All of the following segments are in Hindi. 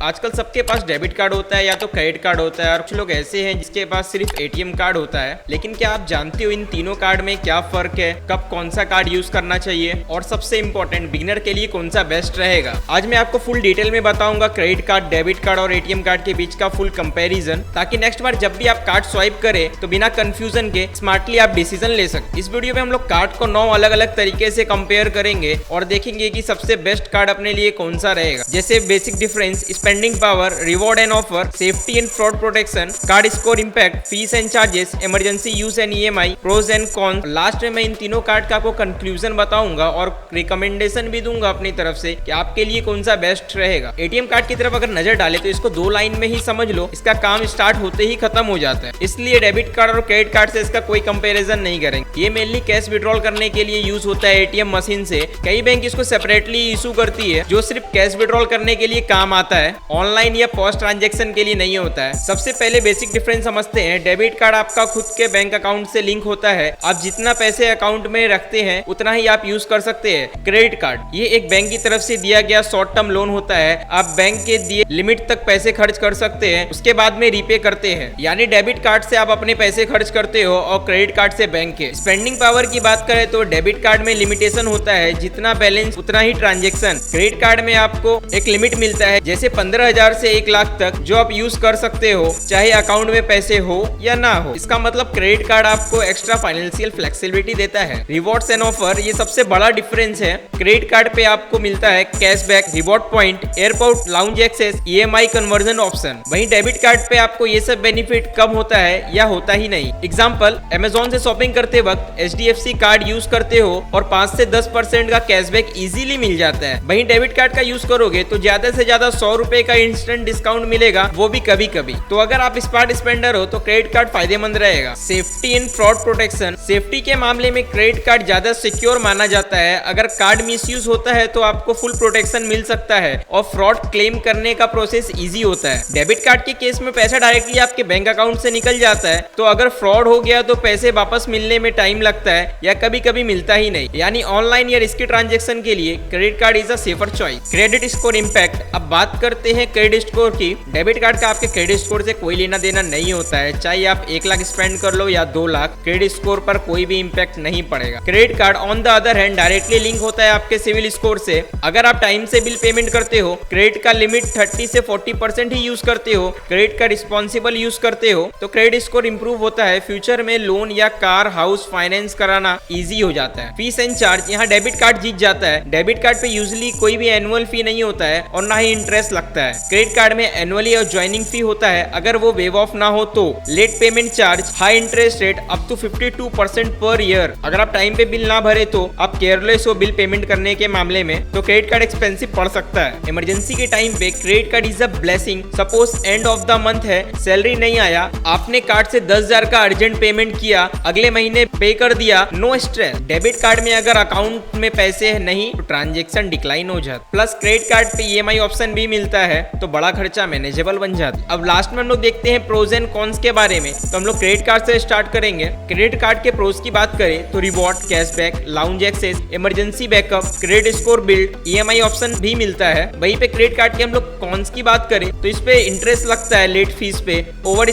आजकल सबके पास डेबिट कार्ड होता है या तो क्रेडिट कार्ड होता है और कुछ लोग ऐसे हैं जिसके पास सिर्फ एटीएम कार्ड होता है। लेकिन क्या आप जानते हो इन तीनों कार्ड में क्या फर्क है, कब कौन सा कार्ड यूज करना चाहिए और सबसे इम्पोर्टेंट बिगिनर के लिए कौन सा बेस्ट रहेगा। आज मैं आपको फुल डिटेल में बताऊंगा क्रेडिट कार्ड, डेबिट कार्ड और एटीएम कार्ड के बीच का फुल कंपैरिजन, ताकि नेक्स्ट बार जब भी आप कार्ड स्वाइप करें तो बिना कंफ्यूजन के स्मार्टली आप डिसीजन ले सकें। इस वीडियो में हम लोग कार्ड को 9 अलग अलग तरीके से कंपेयर करेंगे और देखेंगे कि सबसे बेस्ट कार्ड अपने लिए कौन सा रहेगा। जैसे basic difference, spending power, reward and offer, safety and fraud protection, card score impact, fees and charges, emergency use and EMI, pros and cons. Last में मैं इन तीनों कार्ड का आपको कंक्लूजन बताऊंगा और रिकमेंडेशन भी दूंगा अपनी तरफ से कि आपके लिए कौन सा बेस्ट रहेगा। एटीएम कार्ड की तरफ अगर नजर डाले तो इसको 2 लाइन में ही समझ लो, इसका काम स्टार्ट होते ही खत्म हो जाता है, इसलिए डेबिट कार्ड और क्रेडिट कार्ड से इसका कोई कंपैरिजन नहीं करेंगे। ये मेनली कैश विड्रॉल करने के लिए यूज होता है एटीएम मशीन से। कई बैंक इसको सेपरेटली इशू करती है जो सिर्फ कैश विड्रॉल करने के लिए काम आता है, ऑनलाइन या पोस्ट ट्रांजैक्शन के लिए नहीं होता है। सबसे पहले बेसिक डिफरेंस समझते हैं। डेबिट कार्ड आपका खुद के बैंक अकाउंट से लिंक होता है, आप जितना पैसे अकाउंट में रखते हैं उतना ही आप यूज कर सकते हैं। क्रेडिट कार्ड ये एक बैंक की तरफ से दिया गया शॉर्ट टर्म लोन होता है, आप बैंक के दिए लिमिट तक पैसे खर्च कर सकते हैं, उसके बाद में रीपे करते हैं। यानी डेबिट कार्ड से आप अपने पैसे खर्च करते हो और क्रेडिट कार्ड से बैंक के। स्पेंडिंग पावर की बात करें तो डेबिट कार्ड में लिमिटेशन होता है, जितना बैलेंस उतना ही ट्रांजैक्शन। क्रेडिट कार्ड में आपको एक लिमिट मिलता है, जैसे 15,000 से 1 लाख तक, जो आप यूज कर सकते हो चाहे अकाउंट में पैसे हो या ना हो। इसका मतलब क्रेडिट कार्ड आपको एक्स्ट्रा फाइनेंशियल फ्लेक्सिबिलिटी देता है। रिवॉर्ड्स एंड ऑफर ये सबसे बड़ा डिफरेंस है। क्रेडिट कार्ड पे आपको मिलता है cashback, reward point, airport lounge access, EMI conversion option. वहीं डेबिट कार्ड पे आपको ये सब बेनिफिट कम होता है या होता ही नहीं। एग्जाम्पल, अमेजोन से शॉपिंग करते वक्त HDFC कार्ड यूज करते हो और 5 से 10% का कैशबैक इजीली मिल जाता है। वहीं डेबिट कार्ड का यूज करोगे तो ज्यादा से ज्यादा 100 रुपए का इंस्टेंट डिस्काउंट मिलेगा, वो भी कभी कभी। तो अगर आप स्मार्ट स्पेंडर हो तो क्रेडिट कार्ड फायदेमंद रहेगा। Safety and fraud protection, safety के मामले में क्रेडिट कार्ड ज्यादा सिक्योर माना जाता है। अगर कार्ड मिसयूज होता है तो आपको फुल प्रोटेक्शन मिल सकता है और फ्रॉड क्लेम करने का प्रोसेस इजी होता है। डेबिट कार्ड के केस में पैसा डायरेक्टली आपके बैंक अकाउंट से निकल जाता है, तो अगर फ्रॉड हो गया तो पैसे वापस मिलने में टाइम लगता है या कभी कभी मिलता ही नहीं। यानी ऑनलाइन या रिस्की ट्रांजैक्शन के लिए credit card is a safer choice. Credit score impact, अब बात करते हैं क्रेडिट स्कोर की। डेबिट कार्ड का आपके क्रेडिट स्कोर से कोई लेना देना नहीं होता है, चाहे आप 1 लाख स्पेंड कर लो या 2 लाख, क्रेडिट स्कोर पर कोई भी इंपैक्ट नहीं पड़ेगा। Credit card on the other hand directly link होता है आपके सिविल स्कोर से। अगर आप टाइम से बिल पेमेंट करते हो, क्रेडिट का लिमिट 30 से 40% ही यूज करते हो, क्रेडिट का रिस्पॉन्सिबल यूज करते हो तो क्रेडिट स्कोर इंप्रूव होता है। फ्यूचर में लोन या कार, हाउस फाइनेंस कराना इजी हो जाता है। फीस एंड चार्ज, यहाँ डेबिट कार्ड जीत जाता है। डेबिट कार्ड पे यूजुअली कोई भी एनुअल फी नहीं होता है और ना ही इंटरेस्ट लगता है। क्रेडिट कार्ड में एनुअली और ज्वाइनिंग फी होता है, अगर वो वेव ऑफ ना हो तो। Late payment charge, high interest rate up to 52% per year. अगर आप टाइम पे बिल ना भरे तो आप केयरलेस हो बिल पेमेंट करने के मामले में, तो क्रेडिट कार्ड एक्सपेंसिव पड़ सकता है। इमरजेंसी के टाइम पे credit card is a blessing. Suppose end of the month है, सैलरी नहीं आया, आपने कार्ड से 10,000 का अर्जेंट पेमेंट किया, अगले महीने पे कर दिया, नो स्ट्रेस। डेबिट कार्ड में अगर अकाउंट में पैसे नहीं तो ट्रांजैक्शन डिक्लाइन हो जाता। प्लस क्रेडिट कार्ड पे ईएमआई ऑप्शन भी मिलता है, तो बड़ा खर्चा मैनेजेबल बन जाता है। अब लास्ट में हम लोग देखते हैं प्रोज एंड कॉन्स के बारे में। तो हम लोग क्रेडिट कार्ड से स्टार्ट करेंगे। क्रेडिट कार्ड के प्रोज की बात करें तो reward, cashback, lounge access, emergency backup, credit score build, EMI option भी मिलता है। वहीं पे क्रेडिट कार्ड के हम लोग कॉन्स की बात करें तो इस पे इंटरेस्ट लगता है लेट फीस पे, ओवर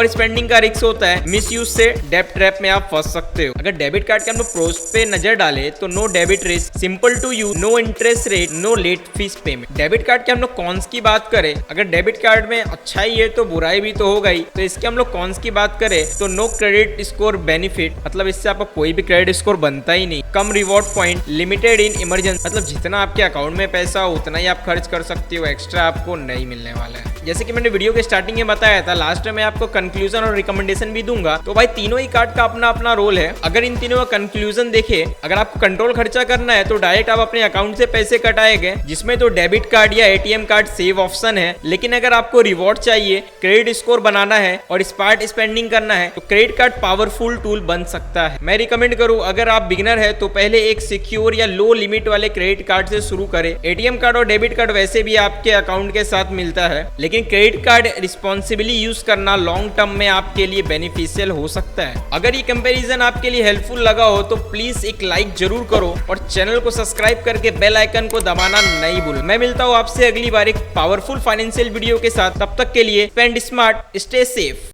स्पेंडिंग का रिस्क होता है, मिस यूज से डेब्ट ट्रैप में आप फंस सकते हो। अगर डेबिट कार्ड के हम लोग प्रोज पे नजर डाले तो no debit risk, simple to use, no interest rate, no late fees payment. Debit card के हम लोग कॉन्स की बात करें, अगर डेबिट कार्ड में अच्छाई है तो बुराई भी तो होगा ही, तो इसके हम लोग कॉन्स की बात करें तो नो क्रेडिट स्कोर बेनिफिट, मतलब इससे आपका कोई भी क्रेडिट स्कोर बनता ही नहीं। कम reward point, limited in emergency, मतलब जितना आपके अकाउंट में पैसा हो उतना ही आप खर्च कर सकते हो, एक्स्ट्रा आपको नहीं मिलने वाला है। जैसे कि मैंने वीडियो के स्टार्टिंग में बताया था, लास्ट में मैं आपको कंक्लूजन और रिकमेंडेशन भी दूंगा। तो भाई तीनों ही कार्ड का अपना अपना रोल है। अगर इन तीनों का कंक्लूजन देखे, अगर आपको कंट्रोल खर्चा करना है तो डायरेक्ट आप अपने अकाउंट से पैसे कटाएंगे, जिसमें तो डेबिट कार्ड या एटीएम कार्ड सेव ऑप्शन है। लेकिन अगर आपको रिवॉर्ड चाहिए, क्रेडिट स्कोर बनाना है और स्मार्ट स्पेंडिंग करना है तो क्रेडिट कार्ड पावरफुल टूल बन सकता है। मैं रिकमेंड करूं, अगर आप बिगिनर है तो पहले एक सिक्योर या लो लिमिट वाले क्रेडिट कार्ड से शुरू करें। एटीएम कार्ड और डेबिट कार्ड वैसे भी आपके अकाउंट के साथ मिलता है, लेकिन क्रेडिट कार्ड रिस्पॉन्सिबली यूज करना लॉन्ग टर्म में आपके लिए बेनिफिशियल हो सकता है। अगर ये कंपैरिजन आपके लिए हेल्पफुल लगा हो तो प्लीज एक लाइक जरूर करो और चैनल को सब्सक्राइब करके बेल आइकन को दबाना नहीं भूलो। मैं मिलता हूँ आपसे अगली बार एक एक पावरफुल फाइनेंशियल वीडियो के साथ। तब तक के लिए स्पेंड स्मार्ट, स्टे सेफ।